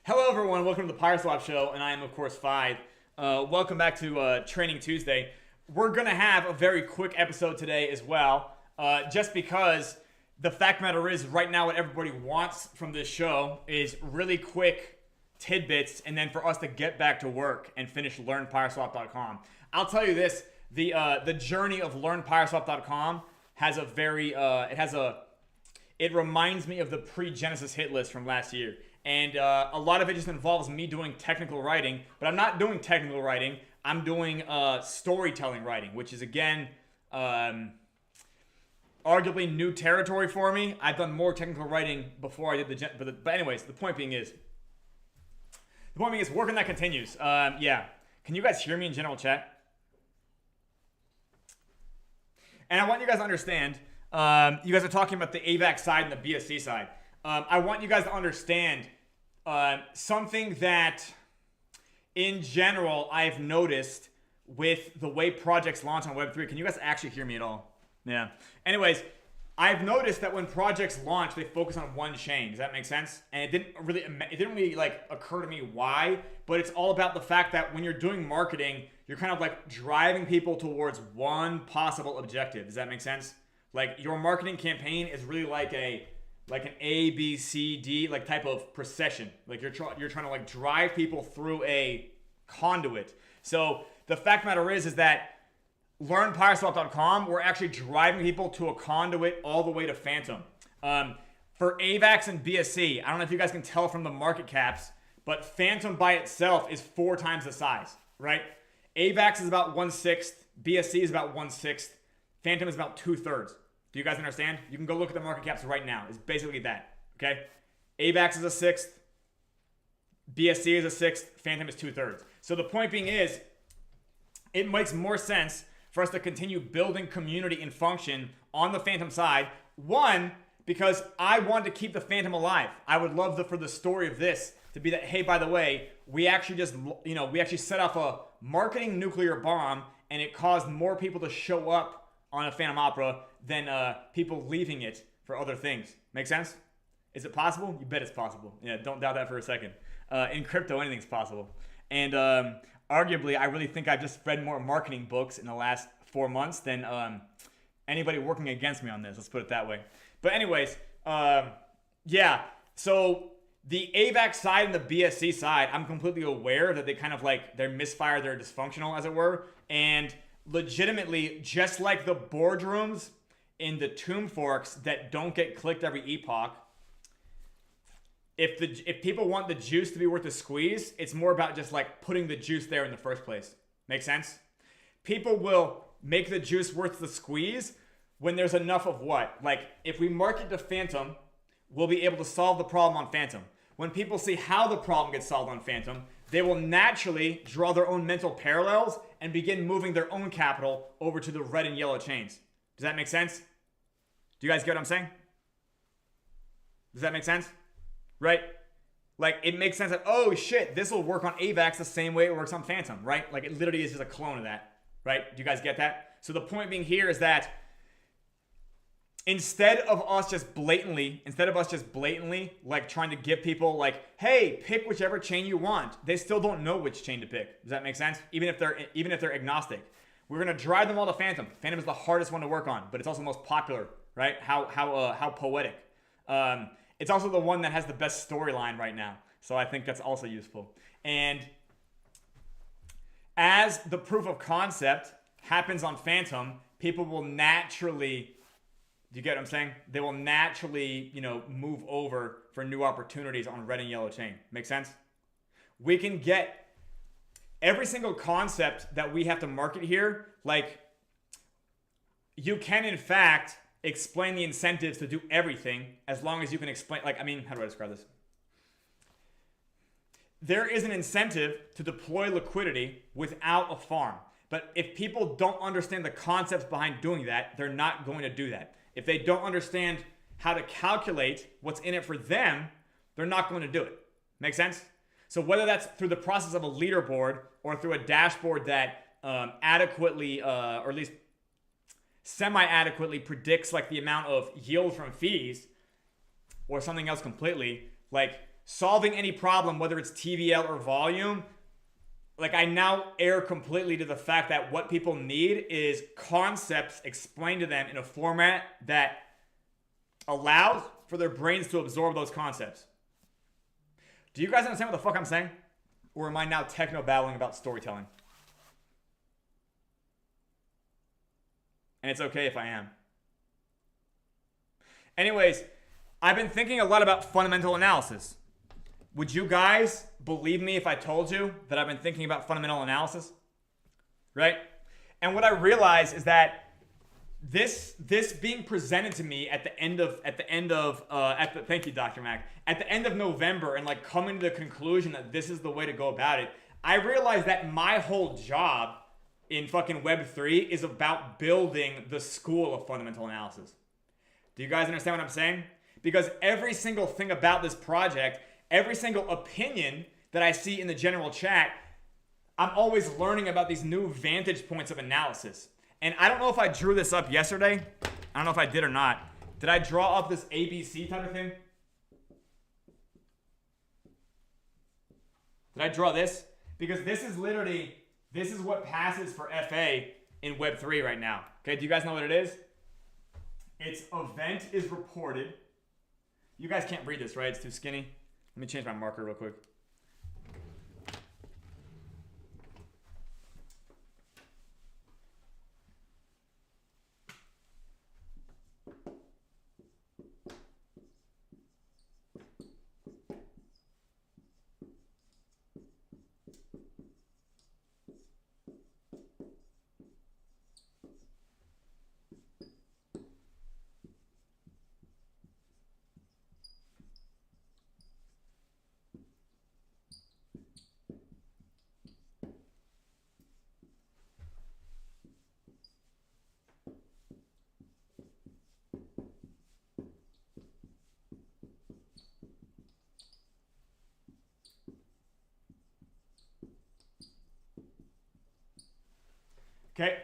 Hello, everyone. Welcome to the PYRESWAP show, and I am, of course, Fi. Welcome back to Training Tuesday. We're going to have a very quick episode today as well, just because the fact of the matter is right now what everybody wants from this show is really quick tidbits and then for us to get back to work and finish learnpyreswap.com. I'll tell you this, the journey of learnpyreswap.com has a very, it reminds me of the pre-Genesis hit list from last year. And a lot of it just involves me doing technical writing, but I'm not doing technical writing. I'm doing storytelling writing, which is, again, arguably new territory for me. I've done more technical writing before I did but anyways, the point being is working that continues. Yeah. Can you guys hear me in general chat? And I want you guys to understand, you guys are talking about the AVAC side and the BSC side. I want you guys to understand something that, in general, I've noticed with the way projects launch on Web3. Can you guys actually hear me at all? Yeah. Anyways, I've noticed that when projects launch, they focus on one chain. Does that make sense? And it didn't really like occur to me why, but it's all about the fact that when you're doing marketing, you're kind of like driving people towards one possible objective. Does that make sense? Like your marketing campaign is really like an A, B, C, D like type of procession. Like you're trying to like drive people through a conduit. So the fact of the matter is that learnpyreswap.com, we're actually driving people to a conduit all the way to Phantom. For AVAX and BSC, I don't know if you guys can tell from the market caps, but Phantom by itself is 4 times the size, right? AVAX is about 1/6, BSC is about 1/6, Phantom is about 2/3. Do you guys understand? You can go look at the market caps right now. It's basically that, okay? AVAX is a 1/6, BSC is a 1/6, Phantom is 2/3. So the point being is, it makes more sense for us to continue building community and function on the Phantom side. One, because I want to keep the Phantom alive. I would love for the story of this to be that, hey, by the way, we actually set off a marketing nuclear bomb and it caused more people to show up on a Phantom Opera than people leaving it for other things. Make sense? Is it possible? You bet it's possible. Yeah, don't doubt that for a second. In crypto, anything's possible. And arguably, I really think I've just read more marketing books in the last 4 months than anybody working against me on this. Let's put it that way. But anyways, yeah. So the AVAX side and the BSC side, I'm completely aware that they kind of like, they're misfire, they're dysfunctional, as it were. And legitimately, just like the boardrooms in the tomb forks that don't get clicked every epoch, if people want the juice to be worth the squeeze, it's more about just like putting the juice there in the first place. Make sense? People will make the juice worth the squeeze when there's enough of what? Like if we market to Phantom, we'll be able to solve the problem on Phantom. When people see how the problem gets solved on Phantom, they will naturally draw their own mental parallels and begin moving their own capital over to the red and yellow chains. Does that make sense? Do you guys get what I'm saying? Does that make sense? Right? Like, it makes sense that, oh shit, this will work on AVAX the same way it works on Phantom, right? Like, it literally is just a clone of that, right? Do you guys get that? So the point being here is that instead of us just blatantly, like trying to give people like, hey, pick whichever chain you want, they still don't know which chain to pick. Does that make sense? Even if they're agnostic. We're gonna drive them all to Phantom. Phantom is the hardest one to work on, but it's also the most popular, right? How poetic. It's also the one that has the best storyline right now. So I think that's also useful. And as the proof of concept happens on Phantom, people will naturally, do you get what I'm saying? They will naturally, move over for new opportunities on red and yellow chain. Make sense? We can get every single concept that we have to market here, like you can in fact explain the incentives to do everything as long as you can explain, how do I describe this? There is an incentive to deploy liquidity without a farm. But if people don't understand the concepts behind doing that, they're not going to do that. If they don't understand how to calculate what's in it for them, they're not going to do it. Make sense? So whether that's through the process of a leaderboard or through a dashboard that adequately, or at least semi-adequately predicts like the amount of yield from fees or something else completely, like solving any problem, whether it's TVL or volume, like I now err completely to the fact that what people need is concepts explained to them in a format that allows for their brains to absorb those concepts. Do you guys understand what the fuck I'm saying? Or am I now techno-babbling about storytelling? And it's okay if I am. Anyways, I've been thinking a lot about fundamental analysis. Would you guys believe me if I told you that I've been thinking about fundamental analysis? Right? And what I realize is that this being presented to me thank you, Dr. Mac, at the end of November, and like coming to the conclusion that this is the way to go about it, I realized that my whole job in fucking Web3 is about building the school of fundamental analysis. Do you guys understand what I'm saying? Because every single thing about this project, every single opinion that I see in the general chat, I'm always learning about these new vantage points of analysis. And I don't know if I drew this up yesterday. I don't know if I did or not. Did I draw up this ABC type of thing? Did I draw this? Because this is what passes for FA in Web3 right now. Okay, do you guys know what it is? It's event is reported. You guys can't read this, right? It's too skinny. Let me change my marker real quick. Okay.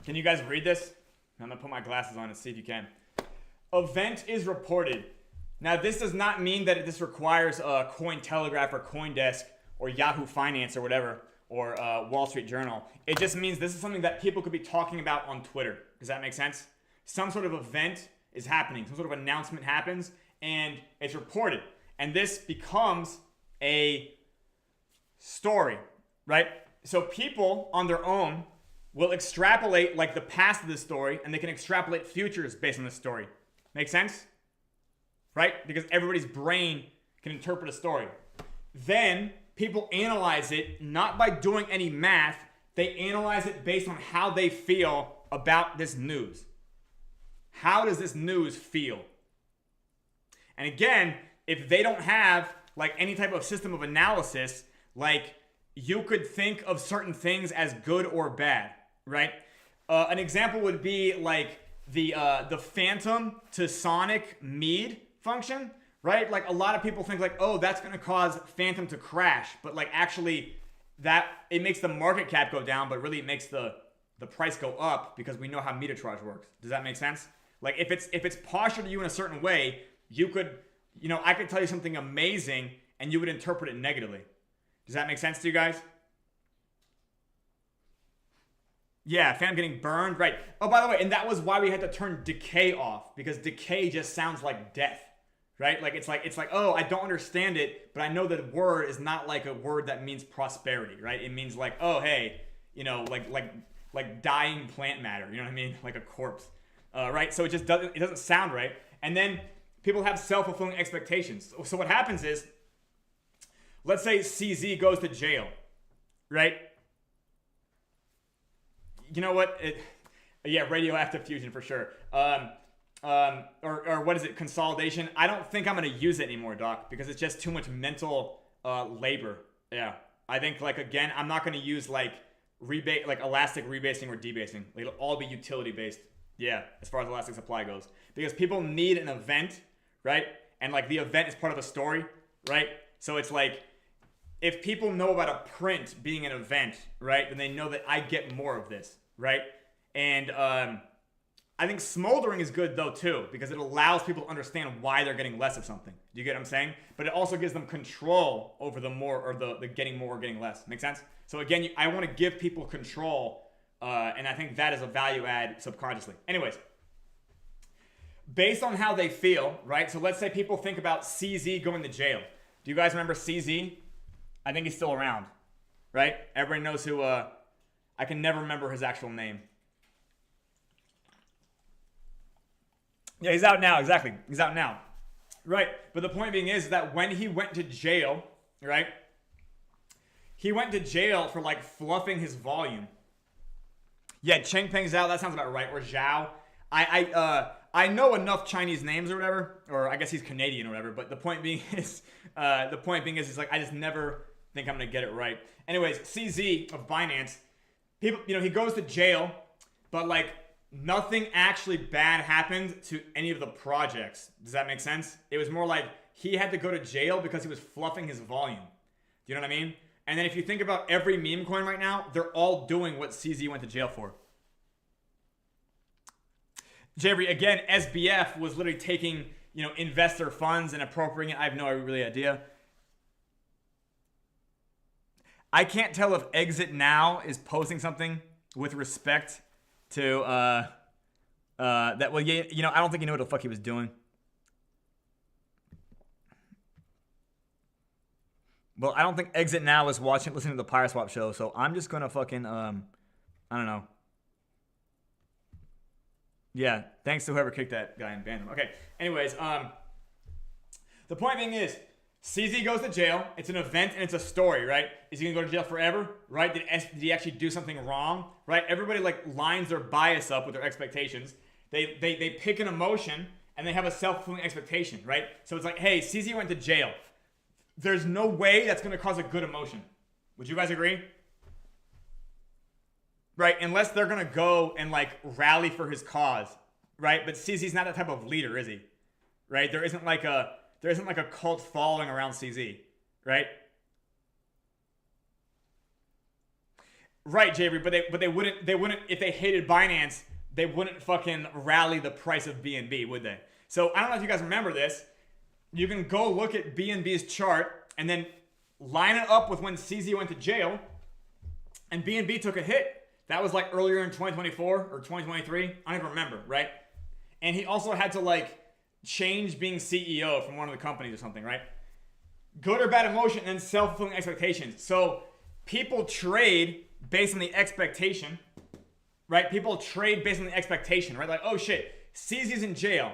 Can you guys read this? I'm going to put my glasses on and see if you can. Event is reported. Now, this does not mean that this requires a Cointelegraph or Coindesk or Yahoo Finance or whatever, or Wall Street Journal. It just means this is something that people could be talking about on Twitter. Does that make sense? Some sort of event is happening. Some sort of announcement happens, and it's reported. And this becomes a story, right? So people on their own will extrapolate like the past of the story, and they can extrapolate futures based on the story. Make sense? Right? Because everybody's brain can interpret a story. Then people analyze it not by doing any math. They analyze it based on how they feel about this news. How does this news feel? And again, if they don't have like any type of system of analysis, like you could think of certain things as good or bad, right? An example would be like the phantom to sonic mead function, right? Like a lot of people think like, oh, that's gonna cause phantom to crash, but like actually that it makes the market cap go down, but really it makes the price go up because we know how metertrage works. Does that make sense? Like if it's postured to you in a certain way, you could, I could tell you something amazing and you would interpret it negatively. Does that make sense to you guys? Yeah, phantom getting burned, right. Oh, by the way, and that was why we had to turn decay off, because decay just sounds like death, right? Like it's like, oh, I don't understand it, but I know that word is not like a word that means prosperity, right? It means like, oh, hey, like dying plant matter, you know what I mean? Like a corpse, right? So it just doesn't sound right. And then people have self-fulfilling expectations. So what happens is, let's say CZ goes to jail, right? You know what? Radioactive fusion for sure. Or what is it? Consolidation. I don't think I'm gonna use it anymore, Doc, because it's just too much mental labor. Yeah, I think like again, I'm not gonna use like rebate, like elastic rebasing or debasing. Like, it'll all be utility based. Yeah, as far as elastic supply goes, because people need an event, right? And like the event is part of a story, right? So it's like, if people know about a print being an event, right, then they know that I get more of this, right? And I think smoldering is good though too, because it allows people to understand why they're getting less of something. Do you get what I'm saying? But it also gives them control over the more or the getting more or getting less. Make sense? So again, I want to give people control, and I think that is a value add subconsciously. Anyways, based on how they feel, right? So let's say people think about CZ going to jail. Do you guys remember CZ? I think he's still around, right? Everybody knows who. I can never remember his actual name. Yeah, he's out now. Exactly. He's out now. Right. But the point being is that when he went to jail, right? He went to jail for like fluffing his volume. Yeah, Chengpeng Zhao. That sounds about right. Or Zhao. I know enough Chinese names or whatever, or I guess he's Canadian or whatever. But the point being is, it's like I just never think I'm gonna get it right. Anyways, CZ of Binance, people, he goes to jail, but like nothing actually bad happened to any of the projects. Does that make sense? It was more like he had to go to jail because he was fluffing his volume. Do you know what I mean? And then if you think about every meme coin right now, they're all doing what CZ went to jail for. Jabri, again, SBF was literally taking, investor funds and appropriating it. I have no really idea. I can't tell if Exit Now is posting something with respect to that. Well, yeah, I don't think he knew what the fuck he was doing. Well, I don't think Exit Now is listening to the PYRESWAP show, so I'm just gonna fucking I don't know. Yeah, thanks to whoever kicked that guy and banned him. Okay, anyways, the point being is, CZ goes to jail. It's an event and it's a story, right? Is he gonna go to jail forever, right? Did he actually do something wrong, right? Everybody like lines their bias up with their expectations. They pick an emotion and they have a self-fulfilling expectation, right? So it's like, hey, CZ went to jail. There's no way that's gonna cause a good emotion. Would you guys agree? Right, unless they're gonna go and like rally for his cause, right? But CZ's not that type of leader, is he? Right? There isn't like a cult following around CZ, right? Right, Jabri, but they wouldn't if they hated Binance, they wouldn't fucking rally the price of BNB, would they? So I don't know if you guys remember this. You can go look at BNB's chart and then line it up with when CZ went to jail, and BNB took a hit. That was like earlier in 2024 or 2023. I don't even remember, right? And he also had to like change being CEO from one of the companies or something, right? Good or bad emotion and then self-fulfilling expectations. So people trade based on the expectation, right? People trade based on the expectation, right? Like, oh shit, CZ's in jail.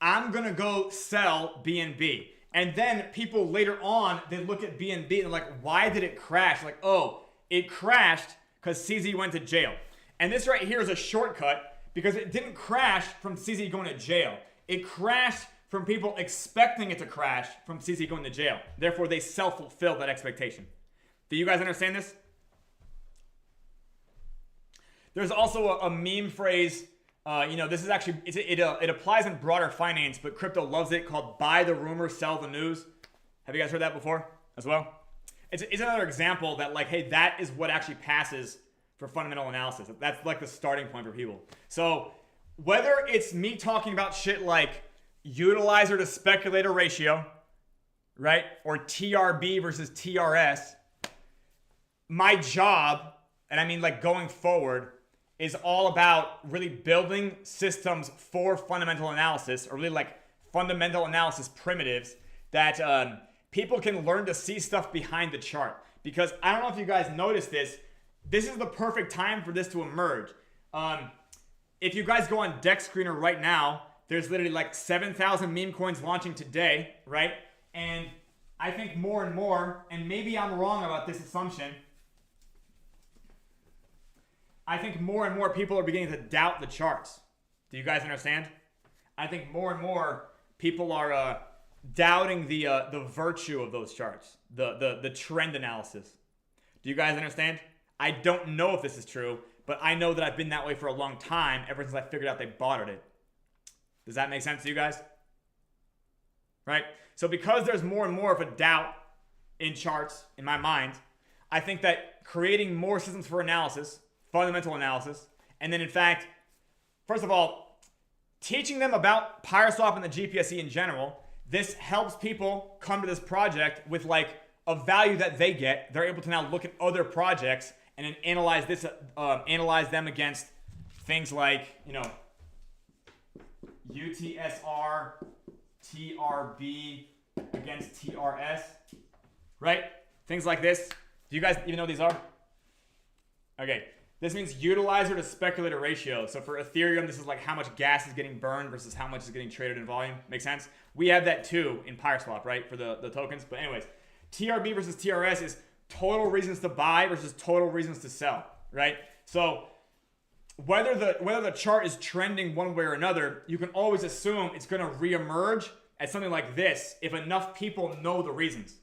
I'm gonna go sell BNB. And then people later on, they look at BNB and they're like, why did it crash? Like, oh, it crashed because CZ went to jail. And this right here is a shortcut because it didn't crash from CZ going to jail. It crashed from people expecting it to crash from CZ going to jail. Therefore, they self-fulfill that expectation. Do you guys understand this? There's also a meme phrase, this is actually, it applies in broader finance, but crypto loves it, called buy the rumor, sell the news. Have you guys heard that before as well? It's another example that like, hey, that is what actually passes for fundamental analysis. That's like the starting point for people. So whether it's me talking about shit like utilizer to speculator ratio, right? Or TRB versus TRS, my job, and I mean like going forward, is all about really building systems for fundamental analysis, or really like fundamental analysis primitives that people can learn to see stuff behind the chart. Because I don't know if you guys noticed this, this is the perfect time for this to emerge. If you guys go on Deck Screener right now, there's literally like 7,000 meme coins launching today, right? And I think more and more, and maybe I'm wrong about this assumption, I think more and more people are beginning to doubt the charts. Do you guys understand? I think more and more people are doubting the virtue of those charts, the trend analysis. Do you guys understand? I don't know if this is true, but I know that I've been that way for a long time, ever since I figured out they botted it. Does that make sense to you guys? Right? So because there's more and more of a doubt in charts, in my mind, I think that creating more systems for analysis, fundamental analysis, and then in fact, first of all, teaching them about PYRESWAP and the GPSE in general, this helps people come to this project with like a value that they get. They're able to now look at other projects and then analyze this, analyze them against things like, you know, UTSR, TRB against TRS, right? Things like this. Do you guys even know what these are? Okay. This means utilizer to speculator ratio. So for Ethereum, this is like how much gas is getting burned versus how much is getting traded in volume. Make sense? We have that too in PYRESWAP, right? For the tokens. But anyways, TRB versus TRS is total reasons to buy versus total reasons to sell, right? So whether the chart is trending one way or another, you can always assume it's going to reemerge as something like this if enough people know the reasons.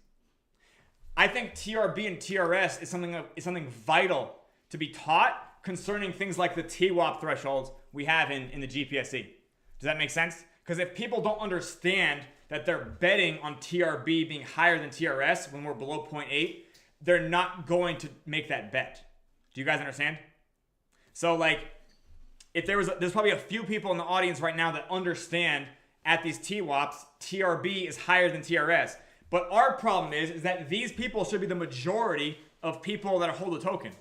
I think TRB and TRS is something vital to be taught concerning things like the TWAP thresholds we have in the GPSE. Does that make sense? Because if people don't understand that they're betting on TRB being higher than TRS when we're below 0.8, they're not going to make that bet. Do you guys understand? So like, if there's probably a few people in the audience right now that understand at these TWAPs, TRB is higher than TRS. But our problem is that these people should be the majority of people that hold the token.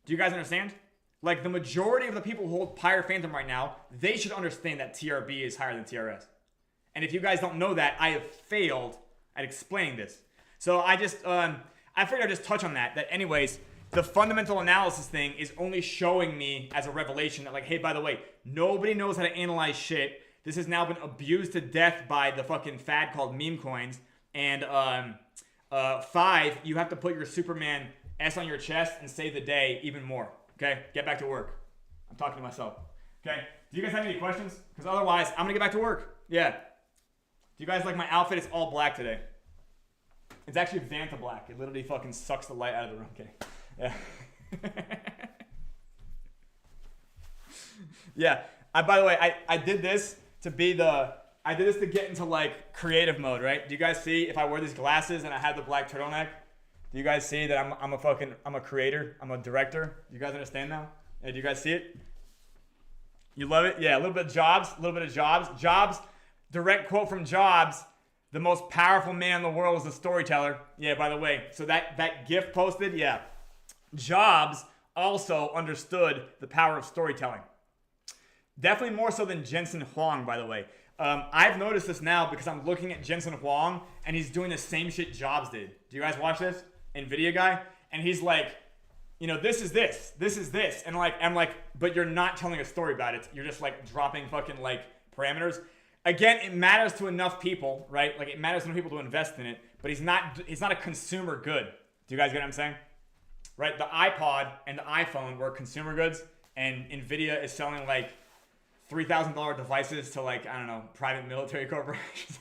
Do you guys understand? Like the majority of the people who hold Pyre Phantom right now, they should understand that TRB is higher than TRS. And if you guys don't know that, I have failed at explaining this. So I figured I'd just touch on that. That anyways, the fundamental analysis thing is only showing me as a revelation that like, hey, by the way, nobody knows how to analyze shit. This has now been abused to death by the fucking fad called meme coins. And 5, you have to put your Superman S on your chest and save the day even more. Okay? Get back to work. I'm talking to myself. Okay? Do you guys have any questions? Because otherwise, I'm going to get back to work. Yeah. Do you guys like my outfit? It's all black today. It's actually Vanta black. It literally fucking sucks the light out of the room. Okay. Yeah. Yeah. By the way, I did this to be I did this to get into like creative mode, right? Do you guys see if I wear these glasses and I have the black turtleneck? Do you guys see that I'm a creator? I'm a director. Do you guys understand now? Yeah, do you guys see it? You love it? Yeah, a little bit of Jobs. Jobs, direct quote from Jobs. The most powerful man in the world is a storyteller. Yeah, by the way. So that GIF posted, yeah. Jobs also understood the power of storytelling. Definitely more so than Jensen Huang, by the way. I've noticed this now because I'm looking at Jensen Huang and he's doing the same shit Jobs did. Do you guys watch this? NVIDIA guy? And he's like, you know, this is this. And like, I'm like, but you're not telling a story about it. You're just like dropping fucking like parameters. Again, it matters to enough people, right? Like it matters to enough people to invest in it, but he's not a consumer good. Do you guys get what I'm saying? Right? The iPod and the iPhone were consumer goods and NVIDIA is selling like $3,000 devices to like, I don't know, private military corporations.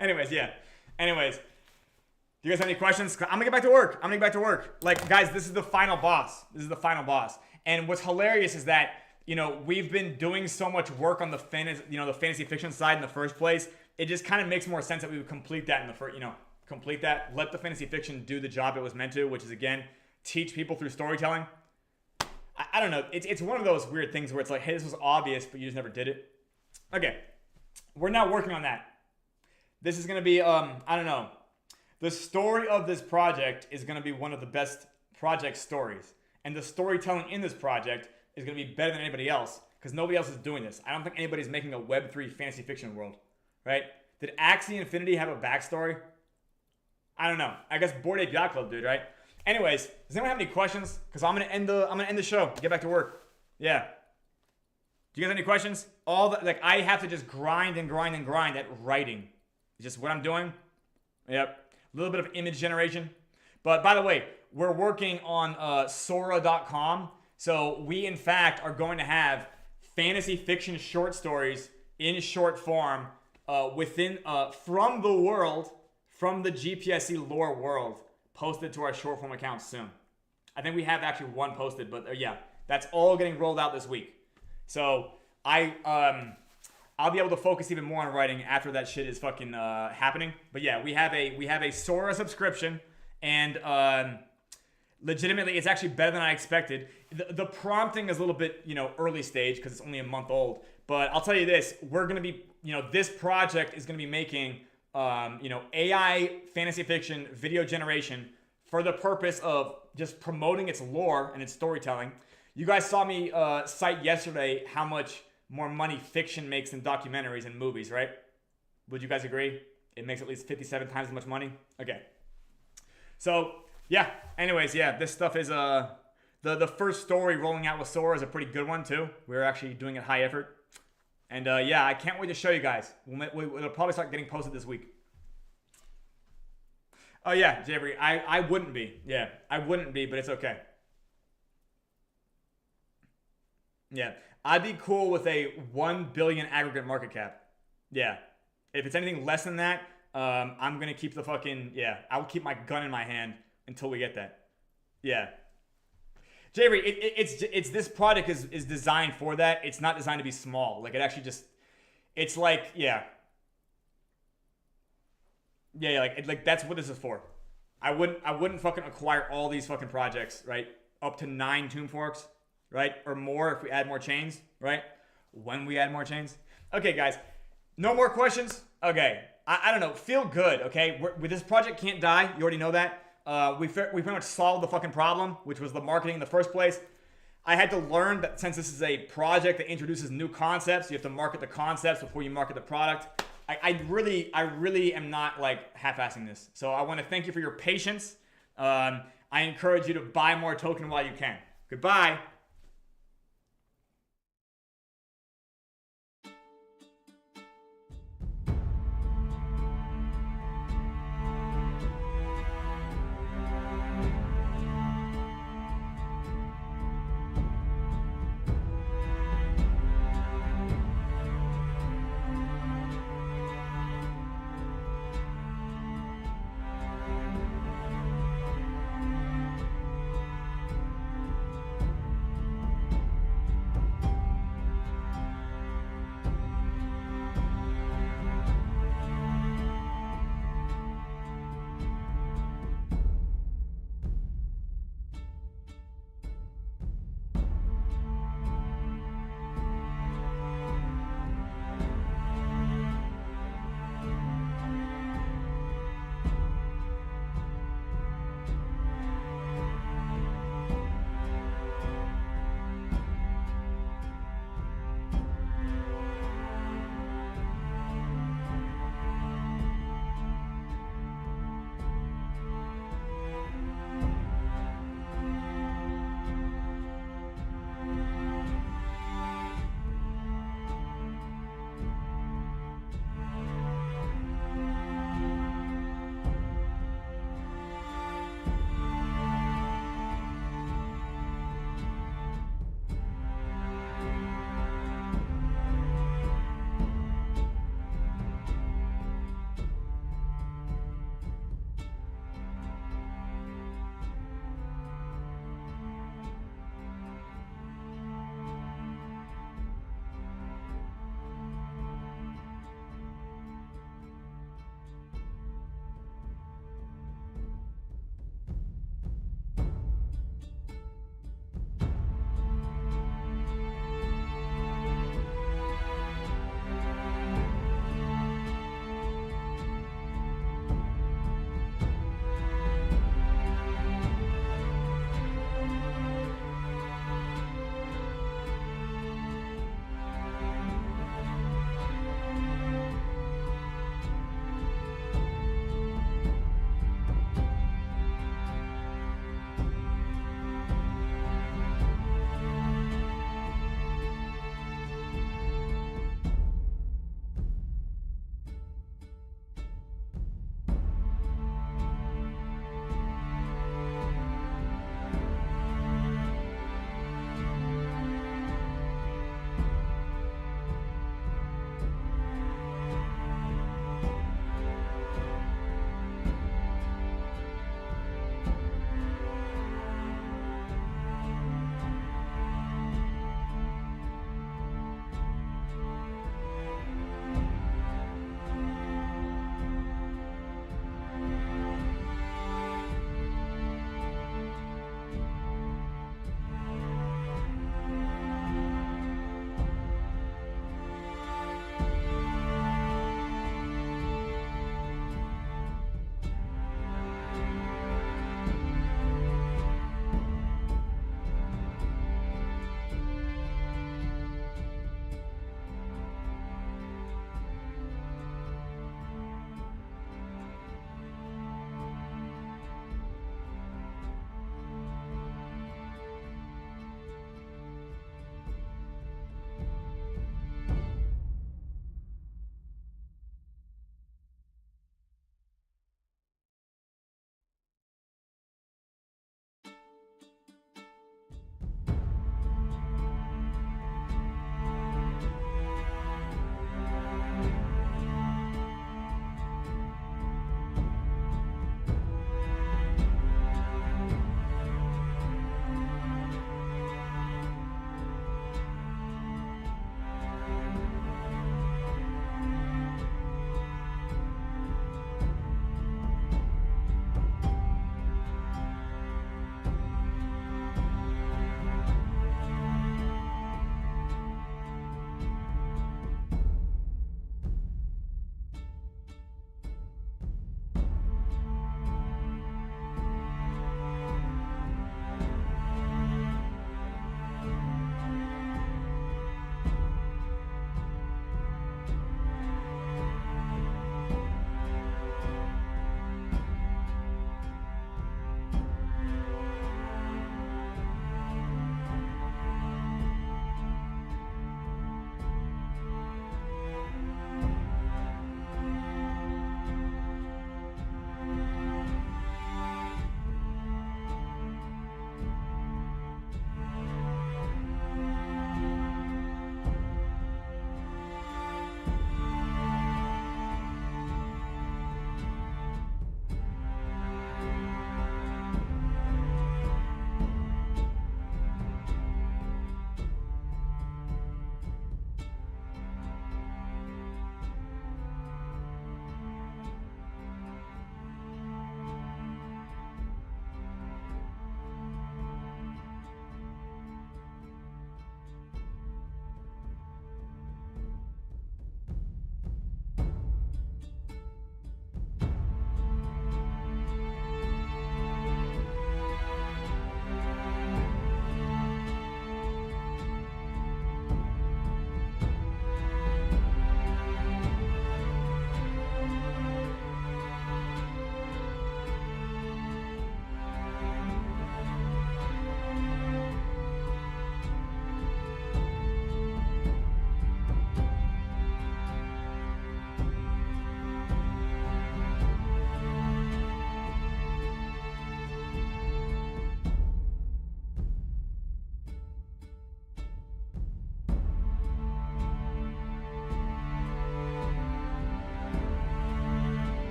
Anyways, yeah. Anyways, do you guys have any questions? I'm gonna get back to work. Like, guys, this is the final boss. And what's hilarious is that, you know, we've been doing so much work on the fantasy fiction side in the first place. It just kind of makes more sense that we would complete that in the first, let the fantasy fiction do the job it was meant to, which is again, teach people through storytelling. I don't know. It's one of those weird things where it's like, hey, this was obvious, but you just never did it. Okay. We're now working on that. This is going to be, I don't know. The story of this project is going to be one of the best project stories. And the storytelling in this project is going to be better than anybody else because nobody else is doing this. I don't think anybody's making a Web3 fantasy fiction world, right? Did Axie Infinity have a backstory? I don't know. I guess Bored Ape Yacht Club did, right? Anyways, does anyone have any questions? Because I'm gonna end the show. Get back to work. Yeah. Do you guys have any questions? I have to just grind at writing. It's just what I'm doing. Yep. A little bit of image generation. But by the way, we're working on Sora.com. So we in fact are going to have fantasy fiction short stories in short form from the GPSE lore world, posted to our short form account soon. I think we have actually one posted, but yeah, that's all getting rolled out this week. So I'll be able to focus even more on writing after that shit is fucking happening. But yeah, we have a Sora subscription, and Legitimately, it's actually better than I expected. The prompting is a little bit, early stage because it's only a month old. But I'll tell you this, we're going to be, this project is going to be making, AI fantasy fiction video generation for the purpose of just promoting its lore and its storytelling. You guys saw me cite yesterday how much more money fiction makes than documentaries and movies, right? Would you guys agree? It makes at least 57 times as much money? Okay. So, yeah. Anyways, yeah, this stuff is the first story rolling out with Sora is a pretty good one too. We're actually doing it high effort. And yeah, I can't wait to show you guys. It'll probably start getting posted this week. Oh yeah, Jeffrey, I wouldn't be. Yeah, I wouldn't be, but it's okay. Yeah, I'd be cool with a 1 billion aggregate market cap. Yeah, if it's anything less than that, I'm gonna keep the fucking, yeah, I'll keep my gun in my hand until we get that. Yeah. Jeffrey, it's this product is designed for that. It's not designed to be small. Like it actually just, it's like, yeah. Yeah, like that's what this is for. I wouldn't fucking acquire all these fucking projects, right? Up to 9 Tomb Forks, right? Or more if we add more chains, right? When we add more chains. Okay, guys. No more questions? Okay. I don't know. Feel good, okay? This project can't die. You already know that. We pretty much solved the fucking problem, which was the marketing in the first place. I had to learn that since this is a project that introduces new concepts, you have to market the concepts before you market the product. I really am not like half-assing this. So I want to thank you for your patience. I encourage you to buy more token while you can. Goodbye.